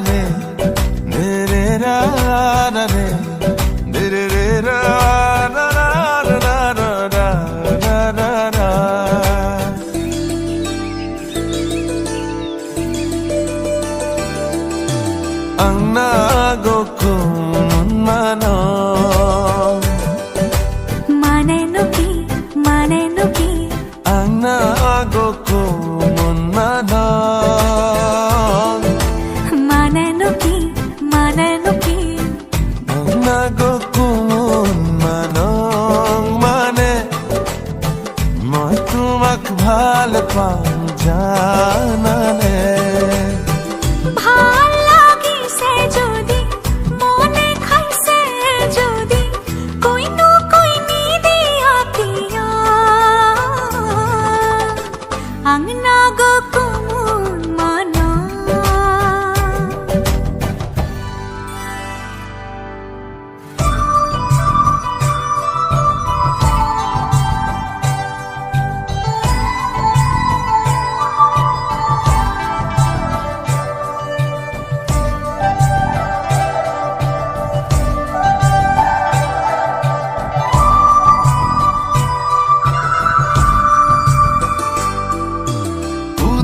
re re re ra ra re re re ra ra ra ra ra ra ra ra ra. Ang nagokun manong Manenuki ang nagokun manong Manenuki ang nagokun manong mane মই তোমাক ভাল পাওঁ জানানে ভাল লাগিছে যদি মনে খাইছে যদি কইনো কইনি দিয়া পিয়া ang nagokun manong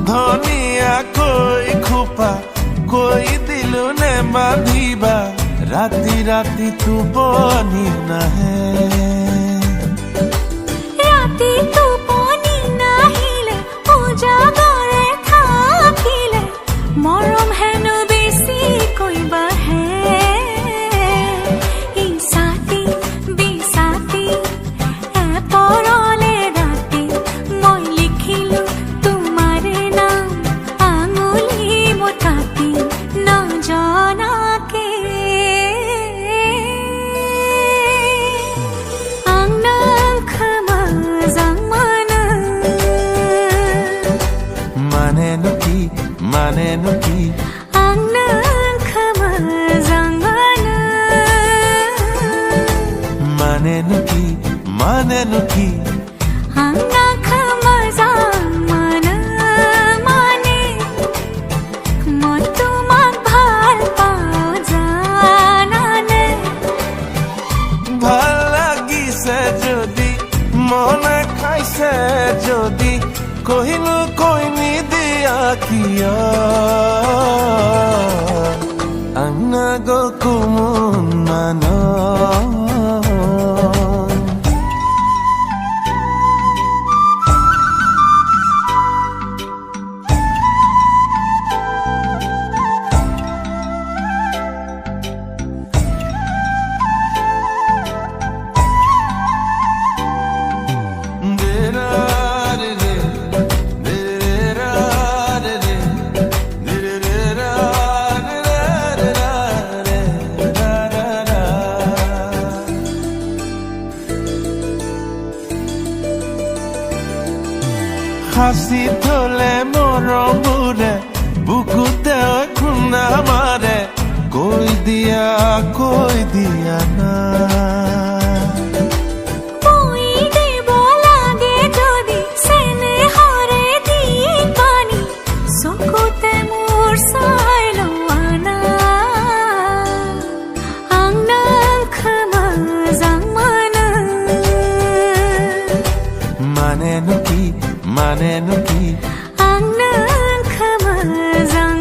ধনিয়া কৈ খোপা কৈ দিলো নে বান্ধিবা ৰাতি ৰাতি টোপনি নাহে ৰাতি টোপনি নাহিলে উজাগৰে থাকিলে মৰম হেনো বেছি কৈবাহে ইছাতি বিছাতি পৰলে ৰাতি মই লিখিলো তোমাৰে নাম আঙুলি মুঠাতি নজনাকে ang nagkamazang manenuki ang nagkamazang manenuki ang nagkamazang mane মই তোমাক ভাল পাওঁ জানানে ভাল লাগিছে যদি মনে খাইছে যদি কহিনো কইনি দিয়া কিয় ang nagokun manong হাসি থলে মৰমবোৰে বুকুতে খুন্দা মাৰে কৈ দিয়া না কৈ দিব লাগে যদি চেনেহৰে দি পানী চকুতে মোৰ চাই লোৱা না ang nagkamazang manenuki ang nagkamazang